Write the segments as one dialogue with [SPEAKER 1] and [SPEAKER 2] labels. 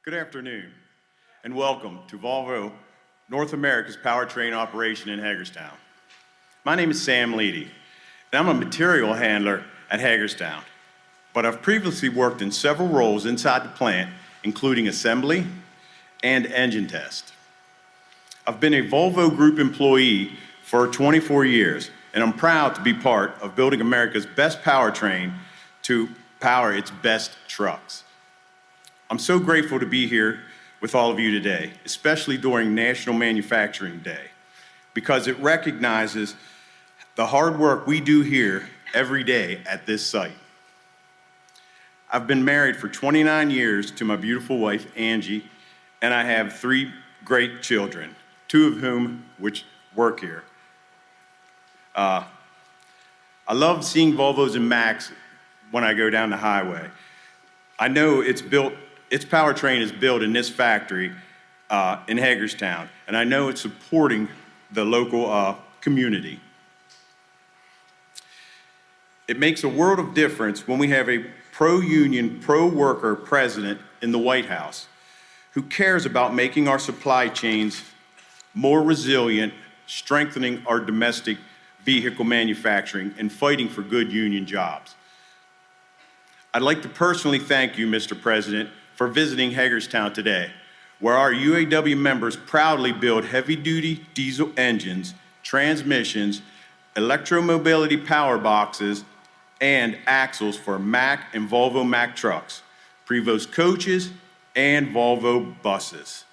[SPEAKER 1] Good afternoon, and welcome to Volvo North America's powertrain operation in Hagerstown. My name is Sam Leedy, and I'm a material handler at Hagerstown, but I've previously worked in several roles inside the plant, including assembly and engine test. I've been a Volvo Group employee for 24 years, and I'm proud to be part of building America's best powertrain to power its best trucks. I'm so grateful to be here with all of you today, especially during National Manufacturing Day, because it recognizes the hard work we do here every day at this site. I've been married for 29 years to my beautiful wife, Angie, and I have 3 great children, 2 of whom which work here. I love seeing Volvos and Macs when I go down the highway. I know its powertrain is built in this factory in Hagerstown, and I know it's supporting the local community. It makes a world of difference when we have a pro-union, pro-worker president in the White House who cares about making our supply chains more resilient, strengthening our domestic vehicle manufacturing, and fighting for good union jobs. I'd like to personally thank you, Mr. President, for visiting Hagerstown today, where our UAW members proudly build heavy-duty diesel engines, transmissions, electromobility power boxes, and axles for Mack and Volvo Mack trucks, Prevost coaches, and Volvo buses.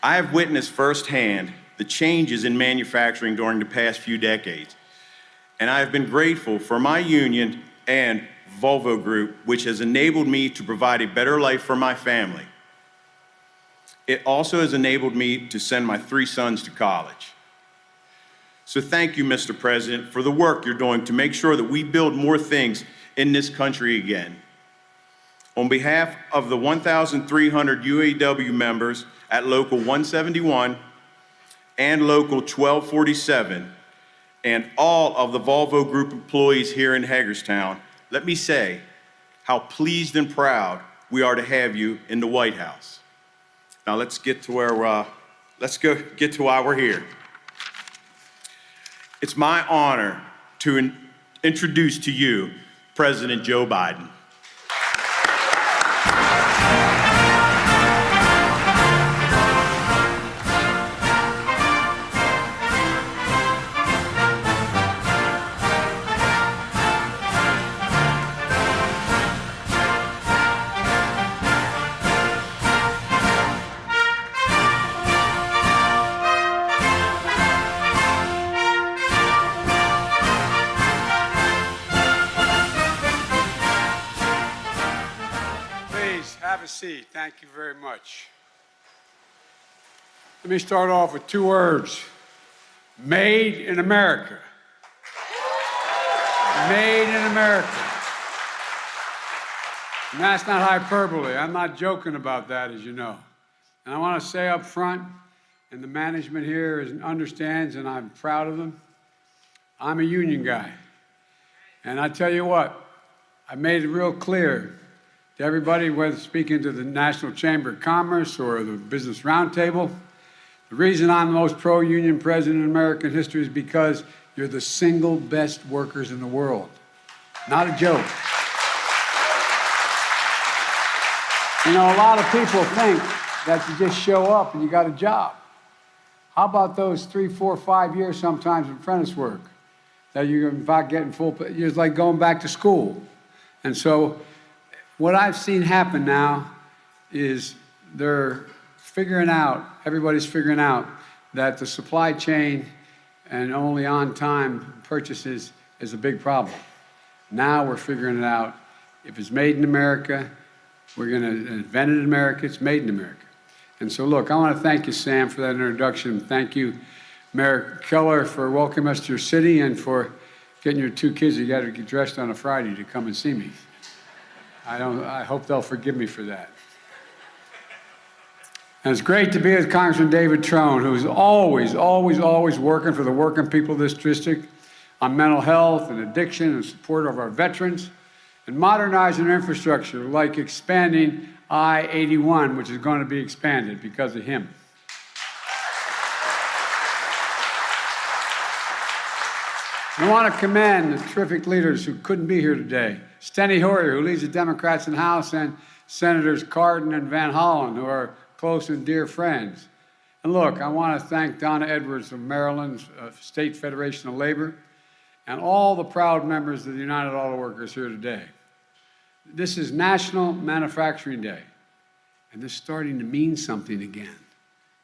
[SPEAKER 1] I have witnessed firsthand the changes in manufacturing during the past few decades, and I have been grateful for my union and Volvo Group, which has enabled me to provide a better life for my family. It also has enabled me to send my 3 sons to college. So thank you, Mr. President, for the work you're doing to make sure that we build more things in this country again. On behalf of the 1,300 UAW members at Local 171 and Local 1247, and all of the Volvo Group employees here in Hagerstown, let me say how pleased and proud we are to have you in the White House. Now let's get to why we're here. It's my honor to introduce to you President Joe Biden.
[SPEAKER 2] Have a seat. Thank you very much. Let me start off with 2 words. Made in America. Made in America. And that's not hyperbole. I'm not joking about that, as you know. And I want to say up front, and the management here understands, and I'm proud of them, I'm a union guy. And I tell you what, I made it real clear to everybody, whether speaking to the National Chamber of Commerce or the Business Roundtable, the reason I'm the most pro-union president in American history is because you're the single best workers in the world. Not a joke. You know, a lot of people think that you just show up and you got a job. How about those 3, 4, 5 years sometimes of apprentice work that you're in fact getting full pay? It's like going back to school. And so what I've seen happen now is everybody's figuring out that the supply chain and only on-time purchases is a big problem. Now we're figuring it out. If it's made in America, we're going to invent it in America, it's made in America. And so look, I want to thank you, Sam, for that introduction. Thank you, Mayor Keller, for welcoming us to your city and for getting your 2 kids, you got to get dressed on a Friday to come and see me. I hope they'll forgive me for that. And it's great to be with Congressman David Trone, who's always working for the working people of this district on mental health and addiction and support of our veterans. and modernizing our infrastructure, like expanding I-81, which is going to be expanded because of him. I want to commend the terrific leaders who couldn't be here today. Steny Hoyer, who leads the Democrats in the House, and Senators Cardin and Van Hollen, who are close and dear friends. And look, I want to thank Donna Edwards of Maryland's State Federation of Labor, and all the proud members of the United Auto Workers here today. This is National Manufacturing Day, and this is starting to mean something again.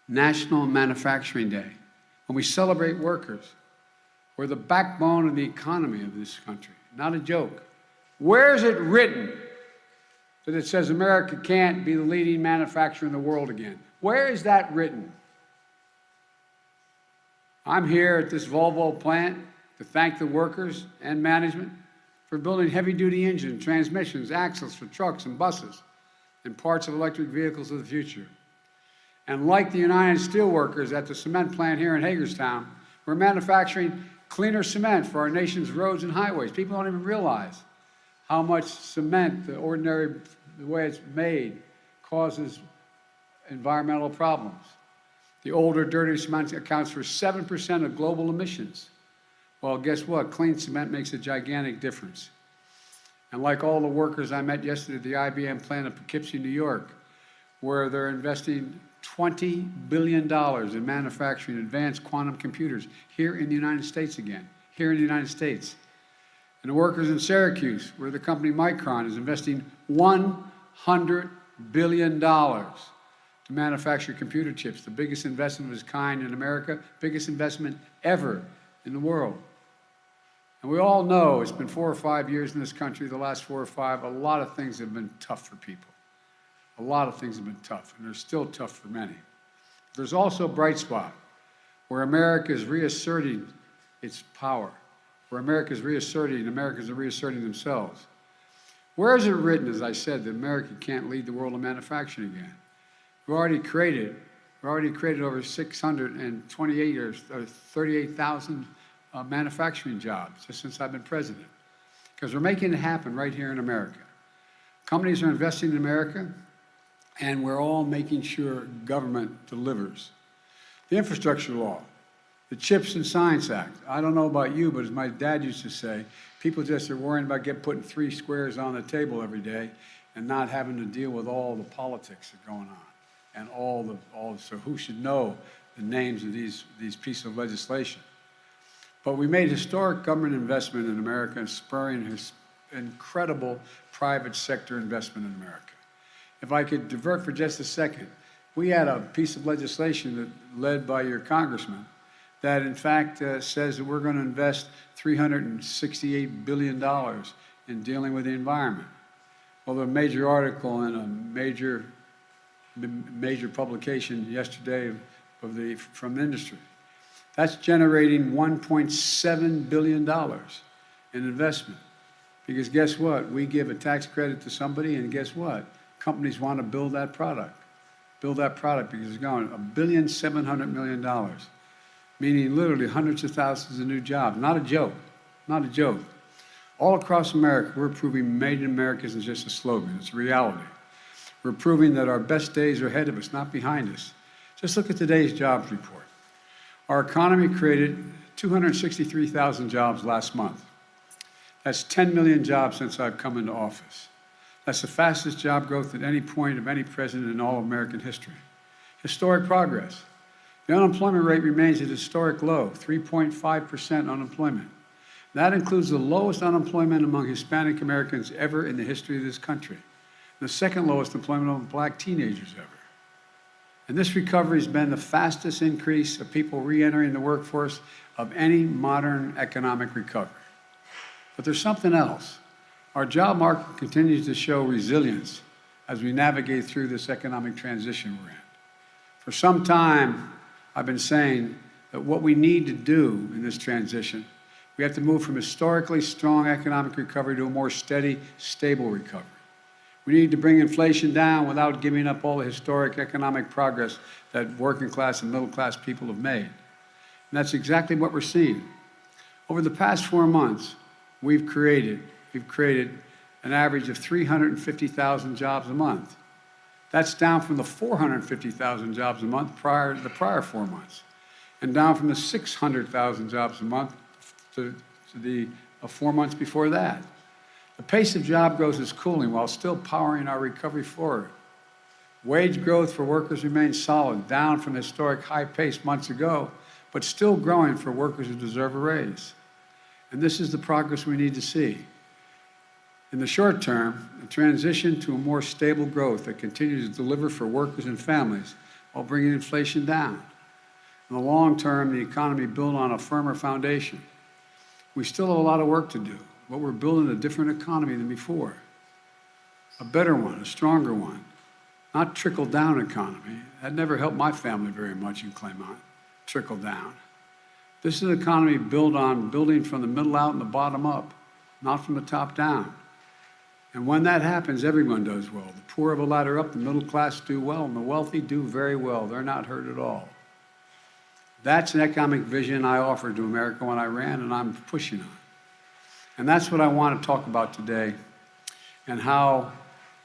[SPEAKER 2] National Manufacturing Day, when we celebrate workers. We're the backbone of the economy of this country, not a joke. Where is it written that it says America can't be the leading manufacturer in the world again? Where is that written? I'm here at this Volvo plant to thank the workers and management for building heavy-duty engines, transmissions, axles for trucks and buses, and parts of electric vehicles of the future. And like the United Steelworkers at the cement plant here in Hagerstown, we're manufacturing cleaner cement for our nation's roads and highways. People don't even realize how much cement, the way it's made, causes environmental problems. The older, dirty cement accounts for 7% of global emissions. Well, guess what? Clean cement makes a gigantic difference. And like all the workers I met yesterday at the IBM plant in Poughkeepsie, New York, where they're investing $20 billion in manufacturing advanced quantum computers here in the United States again, here in the United States. And the workers in Syracuse, where the company Micron is investing $100 billion to manufacture computer chips, the biggest investment of its kind in America, biggest investment ever in the world. And we all know it's been 4 or 5 years in this country, the last 4 or 5, a lot of things have been tough for people. A lot of things have been tough, and they're still tough for many. There's also a bright spot where America is reasserting its power, where Americans are reasserting themselves. Where is it written, as I said, that America can't lead the world in manufacturing again? We've already created over 628 or 38,000 manufacturing jobs just since I've been president, because we're making it happen right here in America. Companies are investing in America, and we're all making sure government delivers. The infrastructure law, the CHIPS and Science Act. I don't know about you, but as my dad used to say, people just are worrying about putting 3 squares on the table every day and not having to deal with all the politics that are going on and so who should know the names of these pieces of legislation. But we made historic government investment in America and spurring incredible private sector investment in America. If I could divert for just a second, we had a piece of legislation led by your congressman that in fact says that we're going to invest $368 billion in dealing with the environment. Well, a major article in a major publication yesterday from the industry. That's generating $1.7 billion in investment. Because guess what? We give a tax credit to somebody, and guess what? Companies want to build that product because it's going $1.7 billion, meaning literally hundreds of thousands of new jobs. Not a joke, not a joke. All across America, we're proving Made in America isn't just a slogan, it's a reality. We're proving that our best days are ahead of us, not behind us. Just look at today's jobs report. Our economy created 263,000 jobs last month. That's 10 million jobs since I've come into office. That's the fastest job growth at any point of any president in all American history. Historic progress. The unemployment rate remains at a historic low, 3.5% unemployment. That includes the lowest unemployment among Hispanic Americans ever in the history of this country. The second lowest employment among black teenagers ever. And this recovery has been the fastest increase of people re-entering the workforce of any modern economic recovery. But there's something else. Our job market continues to show resilience as we navigate through this economic transition we're in. For some time, I've been saying that what we need to do in this transition, we have to move from historically strong economic recovery to a more steady, stable recovery. We need to bring inflation down without giving up all the historic economic progress that working class and middle class people have made. And that's exactly what we're seeing. Over the past 4 months, we've created an average of 350,000 jobs a month. That's down from the 450,000 jobs a month the prior 4 months, and down from the 600,000 jobs a month to the 4 months before that. The pace of job growth is cooling while still powering our recovery forward. Wage growth for workers remains solid, down from the historic high pace months ago, but still growing for workers who deserve a raise. And this is the progress we need to see. In the short term, a transition to a more stable growth that continues to deliver for workers and families while bringing inflation down. In the long term, the economy built on a firmer foundation. We still have a lot of work to do, but we're building a different economy than before. A better one, a stronger one. Not trickle-down economy. That never helped my family very much in Claymont, trickle down. This is an economy built on building from the middle out and the bottom up, not from the top down. And when that happens, everyone does well. The poor have a ladder up, the middle class do well, and the wealthy do very well. They're not hurt at all. That's an economic vision I offered to America when I ran, and I'm pushing on. And that's what I want to talk about today, and how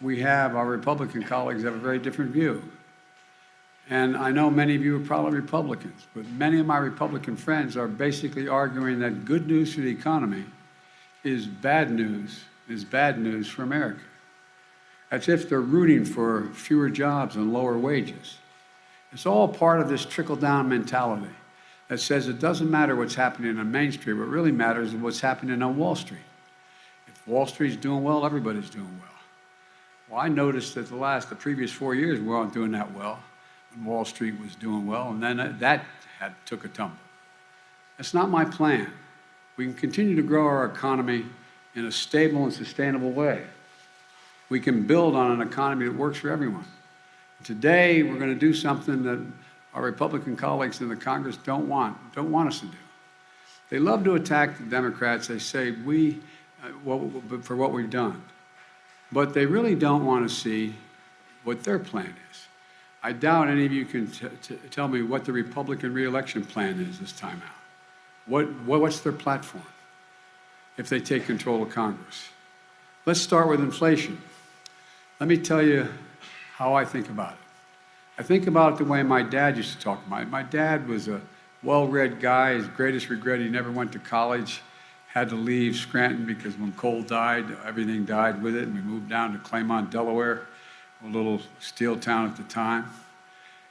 [SPEAKER 2] our Republican colleagues have a very different view. And I know many of you are probably Republicans, but many of my Republican friends are basically arguing that good news for the economy is bad news for America. As if they're rooting for fewer jobs and lower wages. It's all part of this trickle-down mentality that says it doesn't matter what's happening on Main Street. What really matters is what's happening on Wall Street. If Wall Street's doing well, everybody's doing well. Well, I noticed that the previous 4 years, we weren't doing that well when Wall Street was doing well, and then that took a tumble. That's not my plan. We can continue to grow our economy in a stable and sustainable way. We can build on an economy that works for everyone. Today, we're going to do something that our Republican colleagues in the Congress don't want us to do. They love to attack the Democrats. They say for what we've done. But they really don't want to see what their plan is. I doubt any of you can tell me what the Republican reelection plan is this time out. What's their platform if they take control of Congress? Let's start with inflation. Let me tell you how I think about it. I think about it the way my dad used to talk about it. My dad was a well-read guy. His greatest regret, he never went to college. Had to leave Scranton because when coal died, everything died with it, and we moved down to Claymont, Delaware, a little steel town at the time.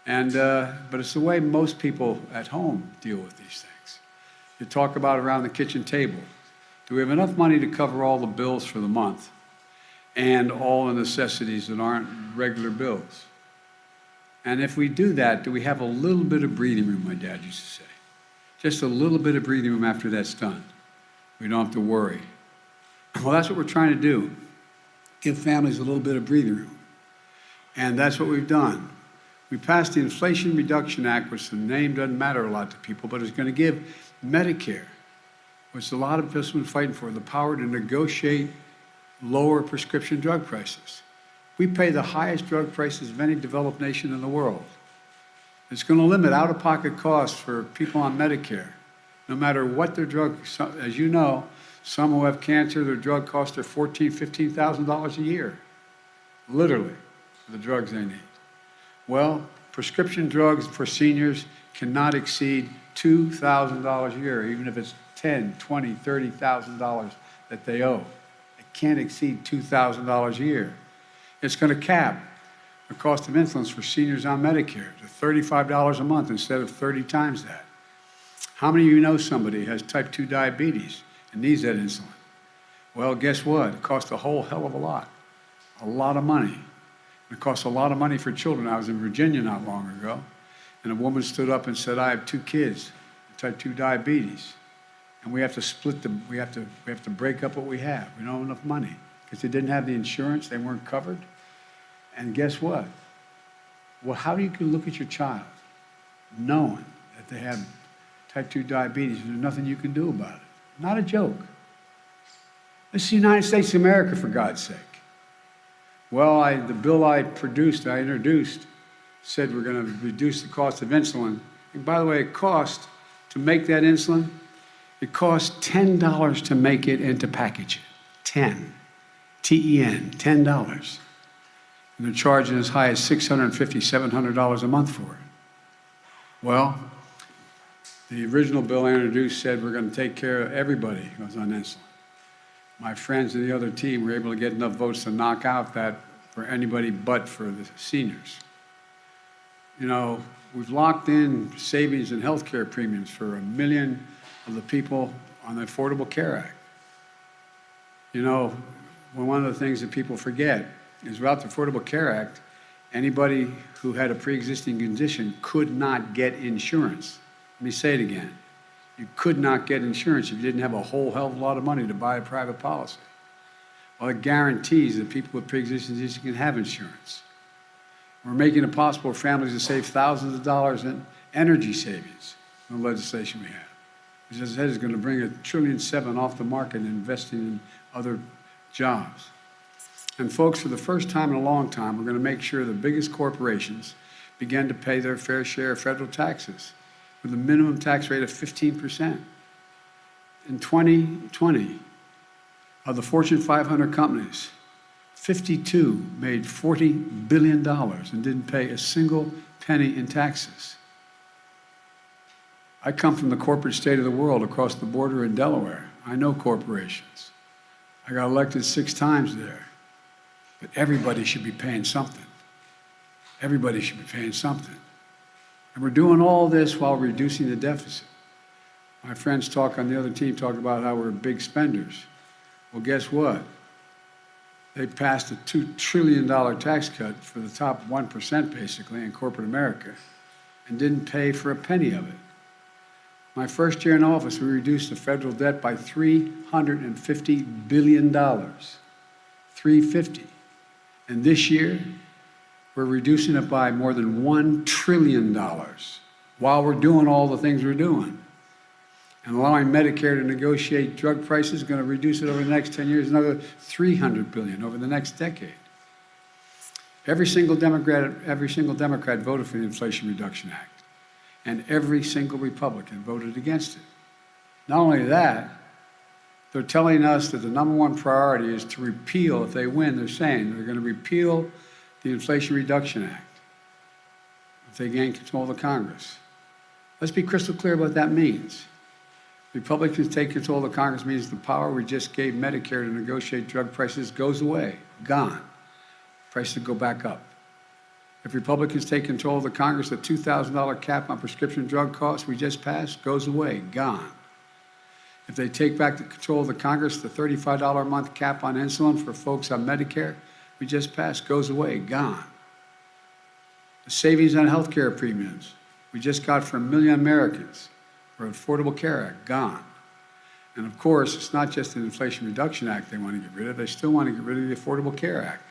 [SPEAKER 2] But it's the way most people at home deal with these things. You talk about it around the kitchen table. Do we have enough money to cover all the bills for the month and all the necessities that aren't regular bills? And if we do that, do we have a little bit of breathing room, my dad used to say. Just a little bit of breathing room after that's done. We don't have to worry. Well, that's what we're trying to do. Give families a little bit of breathing room. And that's what we've done. We passed the Inflation Reduction Act, which the name doesn't matter a lot to people, but it's going to give Medicare, which a lot of us have been fighting for, the power to negotiate lower prescription drug prices. We pay the highest drug prices of any developed nation in the world. It's going to limit out-of-pocket costs for people on Medicare. No matter what their drug, as you know, some who have cancer, their drug costs are $14,000, $15,000 a year, literally, for the drugs they need. Well, prescription drugs for seniors cannot exceed $2,000 a year, even if it's $10,000, $20,000, $30,000 that they owe. It can't exceed $2,000 a year. It's going to cap the cost of insulin for seniors on Medicare to $35 a month instead of 30 times that. How many of you know somebody who has type 2 diabetes and needs that insulin? Well, guess what? It costs a whole hell of a lot of money. It costs a lot of money for children. I was in Virginia not long ago, and a woman stood up and said, I have 2 kids with type 2 diabetes, and we have to we have to break up what we have. We don't have enough money because they didn't have the insurance, they weren't covered. And guess what? Well, how do you look at your child knowing that they have type 2 diabetes and there's nothing you can do about it? Not a joke. This is the United States of America, for God's sake. Well, the bill I introduced, said we're going to reduce the cost of insulin. And by the way, to make that insulin, it costs $10 to make it and to package it. 10. TEN, $10. And they're charging as high as $650, $700 a month for it. Well, the original bill I introduced said we're going to take care of everybody who was on insulin. My friends and the other team were able to get enough votes to knock out that for anybody but for the seniors. You know, we've locked in savings and health care premiums for 1 million of the people on the Affordable Care Act. You know, one of the things that people forget is without the Affordable Care Act, anybody who had a pre-existing condition could not get insurance. Let me say it again. You could not get insurance if you didn't have a whole hell of a lot of money to buy a private policy. Well, it guarantees that people with pre-existing conditions can have insurance. We're making it possible for families to save thousands of dollars in energy savings in the legislation we have. Which, as I said, is going to bring $1.7 trillion off the market and investing in other jobs. And folks, for the first time in a long time, we're going to make sure the biggest corporations begin to pay their fair share of federal taxes with a minimum tax rate of 15%. In 2020, of the Fortune 500 companies, 52 made $40 billion and didn't pay a single penny in taxes. I come from the corporate state of the world across the border in Delaware. I know corporations. I got elected 6 times there. But everybody should be paying something. Everybody should be paying something. And we're doing all this while reducing the deficit. My friends on the other team talk about how we're big spenders. Well, guess what? They passed a $2 trillion tax cut for the top 1%, basically, in corporate America, and didn't pay for a penny of it. My first year in office, we reduced the federal debt by $350 billion. 350. And this year, we're reducing it by more than $1 trillion while we're doing all the things we're doing. And allowing Medicare to negotiate drug prices is going to reduce it over the next 10 years, another $300 billion over the next decade. Every single Democrat voted for the Inflation Reduction Act, and every single Republican voted against it. Not only that, they're telling us that the #1 priority is to repeal, if they win, they're saying they're going to repeal the Inflation Reduction Act if they gain control of the Congress. Let's be crystal clear what that means. Republicans take control of the Congress means the power we just gave Medicare to negotiate drug prices goes away, gone. Prices go back up. If Republicans take control of the Congress, the $2,000 cap on prescription drug costs we just passed goes away, gone. If they take back the control of the Congress, the $35 a month cap on insulin for folks on Medicare we just passed goes away, gone. The savings on health care premiums we just got for 1 million Americans for Affordable Care Act, gone. And of course, it's not just the Inflation Reduction Act they want to get rid of, they still want to get rid of the Affordable Care Act.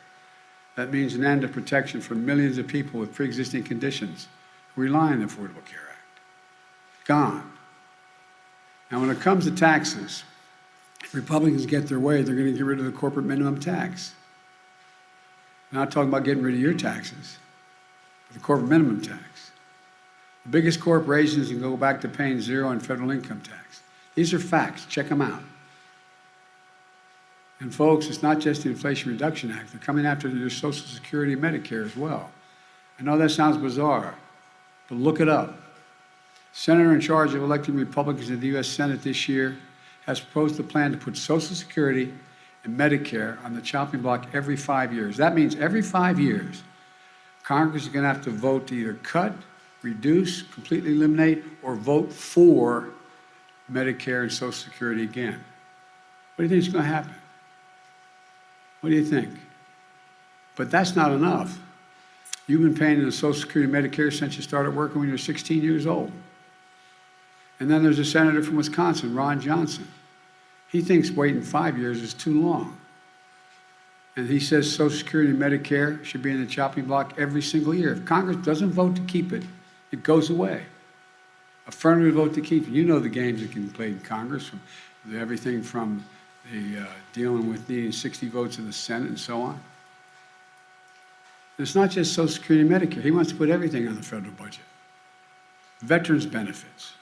[SPEAKER 2] That means an end to protection for millions of people with pre-existing conditions who rely on the Affordable Care Act. Gone. Now, when it comes to taxes, if Republicans get their way, they're going to get rid of the corporate minimum tax. I'm not talking about getting rid of your taxes, but the corporate minimum tax. The biggest corporations can go back to paying 0 in federal income tax. These are facts. Check them out. And folks, it's not just the Inflation Reduction Act. They're coming after your Social Security and Medicare as well. I know that sounds bizarre, but look it up. Senator in charge of electing Republicans in the U.S. Senate this year has proposed a plan to put Social Security and Medicare on the chopping block every 5 years. That means every 5 years, Congress is going to have to vote to either cut, reduce, completely eliminate, or vote for Medicare and Social Security again. What do you think is going to happen? What do you think? But that's not enough. You've been paying the Social Security and Medicare since you started working when you were 16 years old. And then there's a senator from Wisconsin, Ron Johnson. He thinks waiting 5 years is too long. And he says Social Security and Medicare should be in the chopping block every single year. If Congress doesn't vote to keep it, it goes away. Affirmative vote to keep it. You know the games that can be played in Congress, from everything from the dealing with needing 60 votes in the Senate and so on. And it's not just Social Security and Medicare. He wants to put everything on the federal budget. Veterans benefits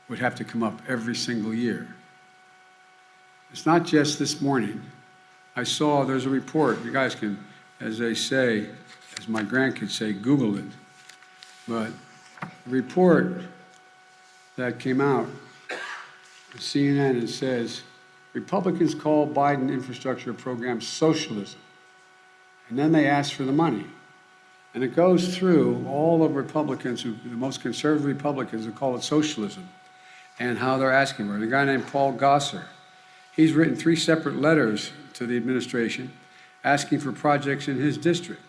[SPEAKER 2] would have to come up every single year. It's not just this morning. I saw there's a report. You guys can, as they say, as my grandkids say, Google it. But a report that came out, CNN, it says, Republicans call Biden infrastructure program socialism. And then they ask for the money. And it goes through all of Republicans, the most conservative Republicans who call it socialism, and how they're asking for it. A guy named Paul Gosar, he's written 3 separate letters to the administration asking for projects in his district.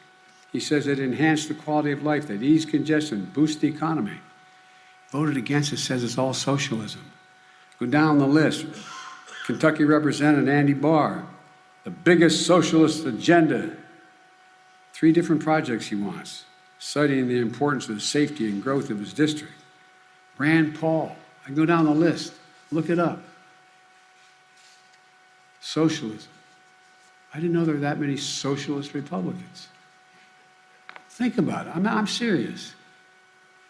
[SPEAKER 2] He says they'd enhance the quality of life, they'd ease congestion, boost the economy. Voted against it, says it's all socialism. Go down the list. Kentucky Representative Andy Barr, the biggest socialist agenda. 3 different projects he wants, citing the importance of the safety and growth of his district. Rand Paul, I can go down the list, look it up. Socialism. I didn't know there were that many socialist Republicans. Think about it. I'm serious.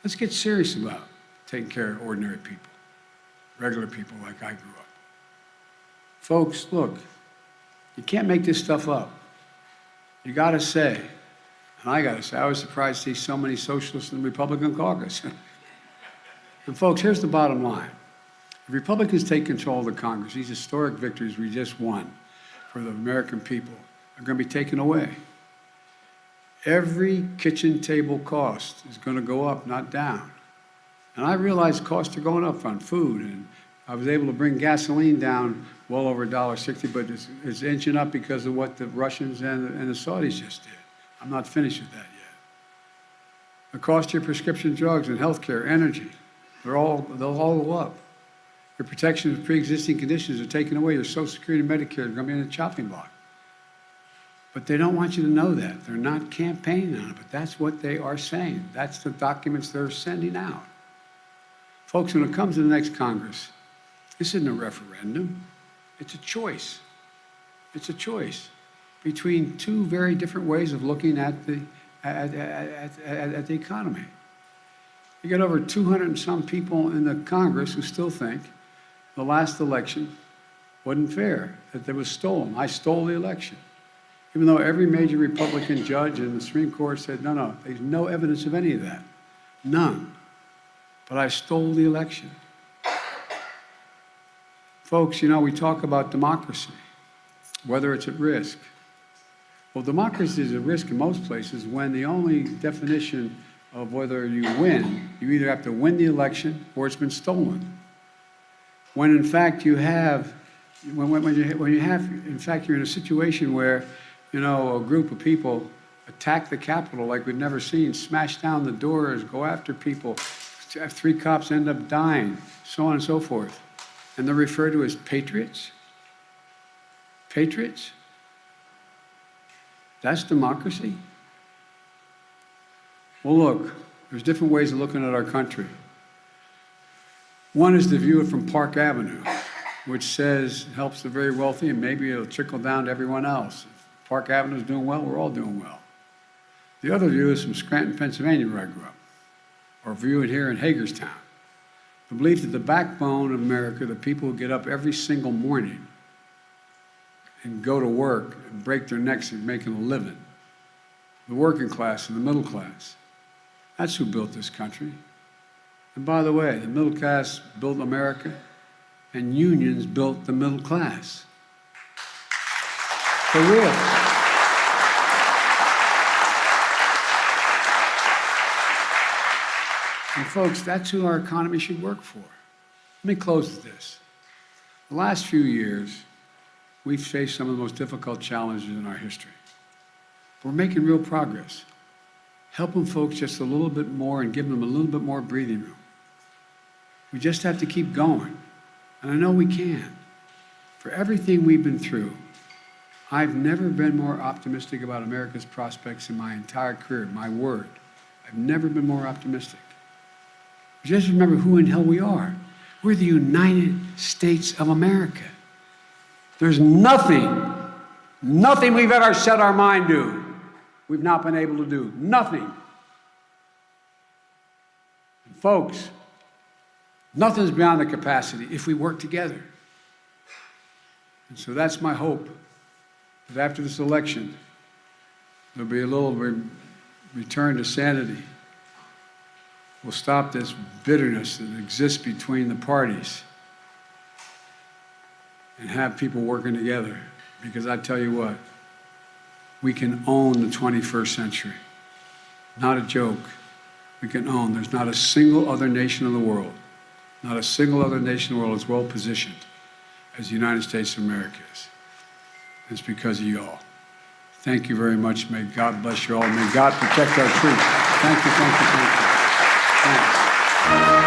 [SPEAKER 2] Let's get serious about taking care of ordinary people, regular people like I grew up. Folks, look, you can't make this stuff up. You got to say, and I got to say, I was surprised to see so many socialists in the Republican caucus. And folks, here's the bottom line. If Republicans take control of the Congress, these historic victories we just won for the American people are going to be taken away. Every kitchen table cost is going to go up, not down. And I realize costs are going up on food, and I was able to bring gasoline down well over $1.60, but it's inching up because of what the Russians and the Saudis just did. I'm not finished with that yet. The cost of your prescription drugs and health care, energy, they'll all go up. Your protection of pre-existing conditions are taken away. Your Social Security and Medicare are going to be in a chopping block. But they don't want you to know that. They're not campaigning on it, but that's what they are saying. That's the documents they're sending out. Folks, when it comes to the next Congress, this isn't a referendum. It's a choice. It's a choice between 2 very different ways of looking at the economy. You got over 200 and some people in the Congress who still think the last election wasn't fair, that it was stolen. I stole the election. Even though every major Republican judge in the Supreme Court said, no, there's no evidence of any of that. None. But I stole the election. Folks, we talk about democracy, whether it's at risk. Well, democracy is at risk in most places when the only definition of whether you win, you either have to win the election or it's been stolen. When in fact you have, you're in a situation where, a group of people attack the Capitol like we've never seen, smash down the doors, go after people, 3 cops end up dying, so on and so forth. And they're referred to as patriots? Patriots? That's democracy? Well, look, there's different ways of looking at our country. One is to view it from Park Avenue, which says helps the very wealthy and maybe it'll trickle down to everyone else. If Park Avenue is doing well, we're all doing well. The other view is from Scranton, Pennsylvania, where I grew up, or view it here in Hagerstown. The belief that the backbone of America, the people who get up every single morning and go to work and break their necks and making a living, the working class and the middle class, that's who built this country. And by the way, the middle class built America, and unions built the middle class. For real. And folks, that's who our economy should work for. Let me close with this. The last few years, we've faced some of the most difficult challenges in our history. We're making real progress. Helping folks just a little bit more and giving them a little bit more breathing room. We just have to keep going. And I know we can. For everything we've been through, I've never been more optimistic about America's prospects in my entire career, my word. I've never been more optimistic. Just remember who in hell we are. We're the United States of America. There's nothing we've ever set our mind to we've not been able to do. Nothing. And folks, nothing's beyond the capacity if we work together. And so that's my hope, that after this election, there'll be a little return to sanity. We'll stop this bitterness that exists between the parties and have people working together. Because I tell you what, we can own the 21st century. Not a joke. We can own. There's not a single other nation in the world, not a single other nation in the world is well positioned as the United States of America is. It's because of you all. Thank you very much. May God bless you all. May God protect our troops. Thank you, thank you, thank you. Thanks.